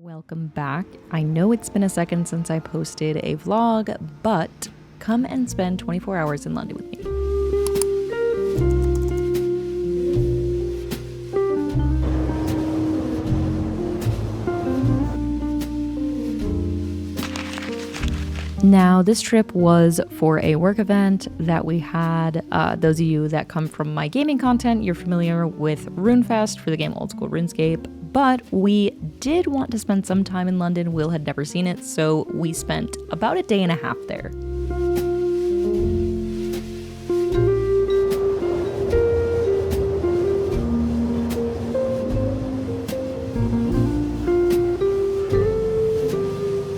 Welcome back. I know it's been a second since I posted a vlog, but come and spend 24 hours in London with me. Now, this trip was for a work event that we had. Those of you that come from my gaming content, you're familiar with RuneFest for the game Old School RuneScape. But we did want to spend some time in London. Will had never seen it, so we spent about a day and a half there.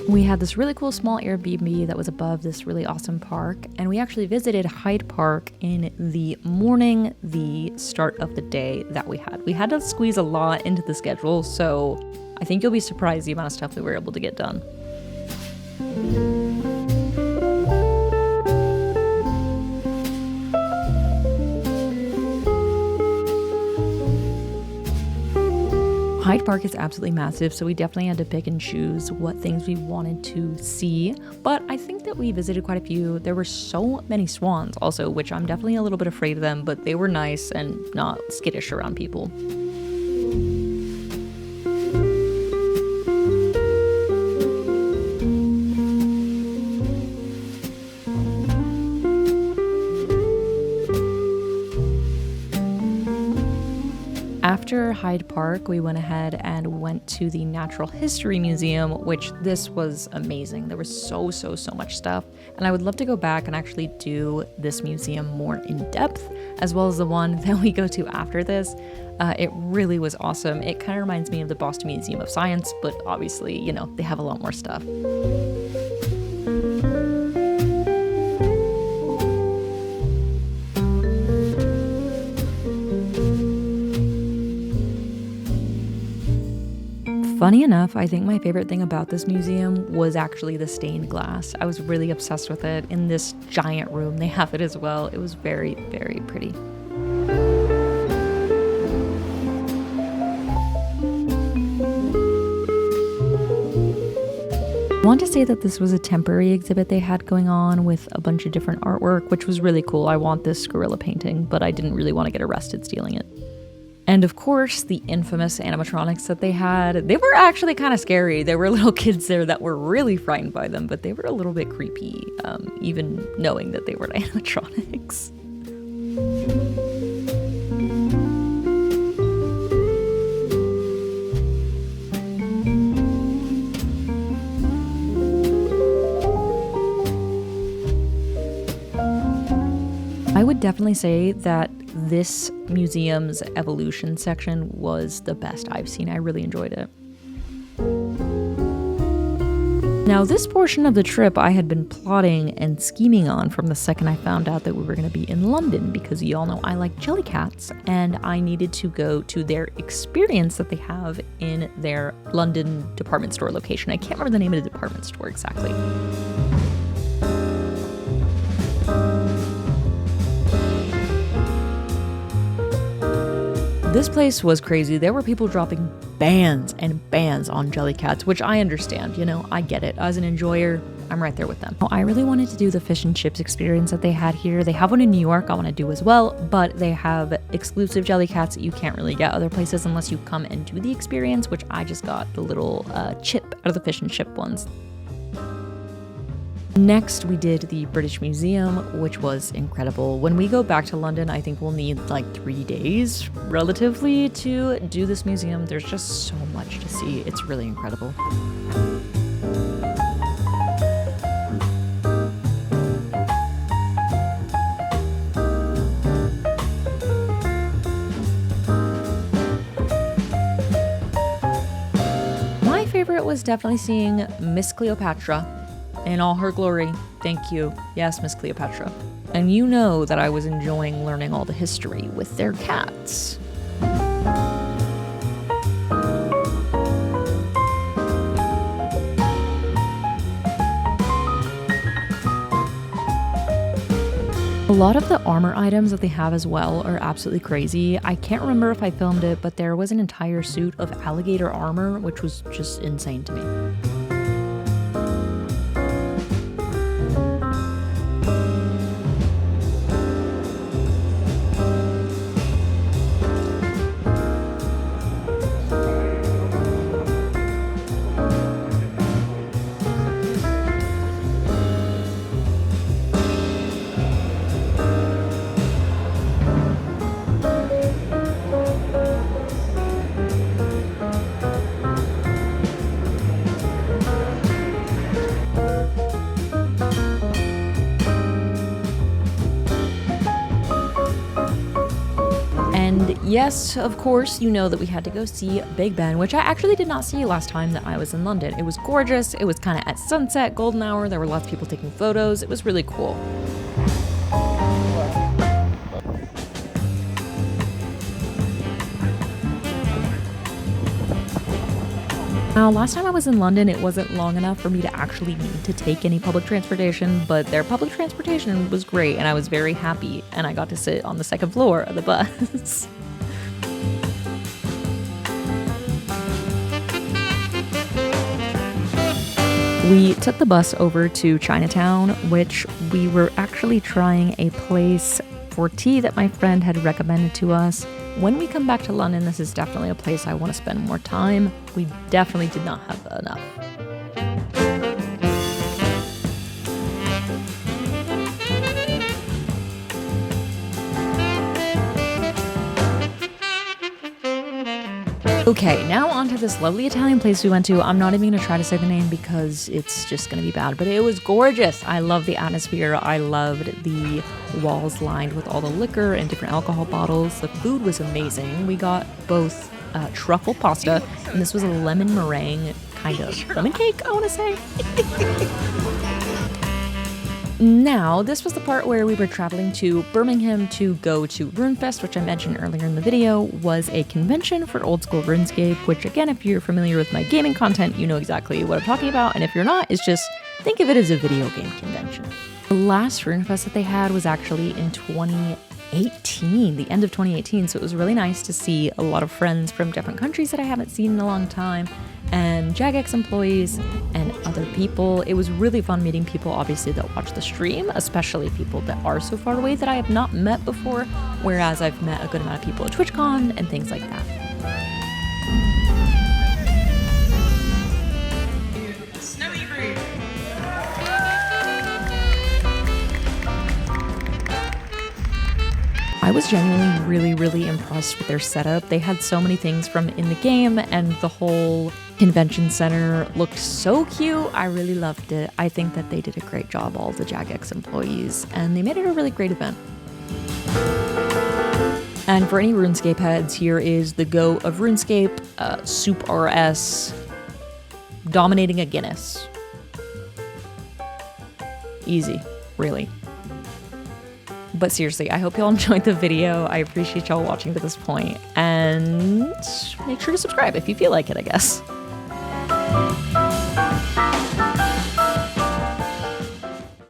We had this really cool small Airbnb that was above this really awesome park, and we actually visited Hyde Park in the morning, the start of the day that we had. We had to squeeze a lot into the schedule, so I think you'll be surprised the amount of stuff we were able to get done. Hyde Park is absolutely massive, so we definitely had to pick and choose what things we wanted to see, but I think that we visited quite a few. There were so many swans also, which I'm definitely a little bit afraid of them, but they were nice and not skittish around people. After Hyde Park, we went ahead and went to the Natural History Museum, which this was amazing. There was so much stuff, and I would love to go back and actually do this museum more in depth, as well as the one that we go to after this. It really was awesome. It kind of reminds me of the Boston Museum of Science, but obviously, you know, they have a lot more stuff. Funny enough, I think my favorite thing about this museum was actually the stained glass. I was really obsessed with it. In this giant room, they have it as well. It was very, very pretty. I want to say that this was a temporary exhibit they had going on with a bunch of different artwork, which was really cool. I want this gorilla painting, but I didn't really want to get arrested stealing it. And of course, the infamous animatronics that they had, they were actually kind of scary. There were little kids there that were really frightened by them, but they were a little bit creepy, even knowing that they were animatronics. I would definitely say that this museum's evolution section was the best I've seen. I really enjoyed it. Now, this portion of the trip I had been plotting and scheming on from the second I found out that we were going to be in London, because y'all know I like Jellycats, and I needed to go to their experience that they have in their London department store location. I can't remember the name of the department store exactly. This place was crazy. There were people dropping bands and bands on Jellycats, which I understand, you know, I get it. As an enjoyer, I'm right there with them. I really wanted to do the fish and chips experience that they had here. They have one in New York I want to do as well, but they have exclusive Jellycats that you can't really get other places unless you come and do the experience, which I just got the little chip out of the fish and chip ones. Next, we did the British Museum, which was incredible. When we go back to London, I think we'll need like 3 days, relatively, to do this museum. There's just so much to see. It's really incredible. My favorite was definitely seeing Miss Cleopatra in all her glory. Thank you. Yes, Miss Cleopatra. And you know that I was enjoying learning all the history with their cats. lot of the armor items that they have as well are absolutely crazy. I can't remember if I filmed it, but there was an entire suit of alligator armor, which was just insane to me. And yes, of course, you know that we had to go see Big Ben, which I actually did not see last time that I was in London. It was gorgeous. It was kind of at sunset, golden hour. There were lots of people taking photos. It was really cool. Now, last time I was in London, it wasn't long enough for me to actually need to take any public transportation, but their public transportation was great and I was very happy, and I got to sit on the second floor of the bus. We took the bus over to Chinatown, which we were actually trying a place for tea that my friend had recommended to us. When we come back to London, this is definitely a place I want to spend more time. We definitely did not have enough. Okay, now on to this lovely Italian place we went to. I'm not even going to try to say the name because it's just going to be bad, but it was gorgeous. I loved the atmosphere. I loved the walls lined with all the liquor and different alcohol bottles. The food was amazing. We got both truffle pasta, and this was a lemon meringue kind of lemon cake, I want to say. Now, this was the part where we were traveling to Birmingham to go to RuneFest, which I mentioned earlier in the video, was a convention for old school RuneScape, which again, if you're familiar with my gaming content, you know exactly what I'm talking about, and if you're not, it's just think of it as a video game convention. The last RuneFest that they had was actually in 2018, the end of 2018, so it was really nice to see a lot of friends from different countries that I haven't seen in a long time, and Jagex employees and other people. It was really fun meeting people, obviously, that watch the stream, especially people that are so far away that I have not met before, whereas I've met a good amount of people at TwitchCon and things like that. I was genuinely really impressed with their setup. They had so many things from in the game, and the whole convention center looked so cute. I really loved it. I think that they did a great job, all the Jagex employees, and they made it a really great event. And for any RuneScape heads, here is the GOAT of RuneScape, Soup RS, dominating a Guinness. Easy, really. But seriously, I hope y'all enjoyed the video. I appreciate y'all watching to this point, and make sure to subscribe if you feel like it, I guess.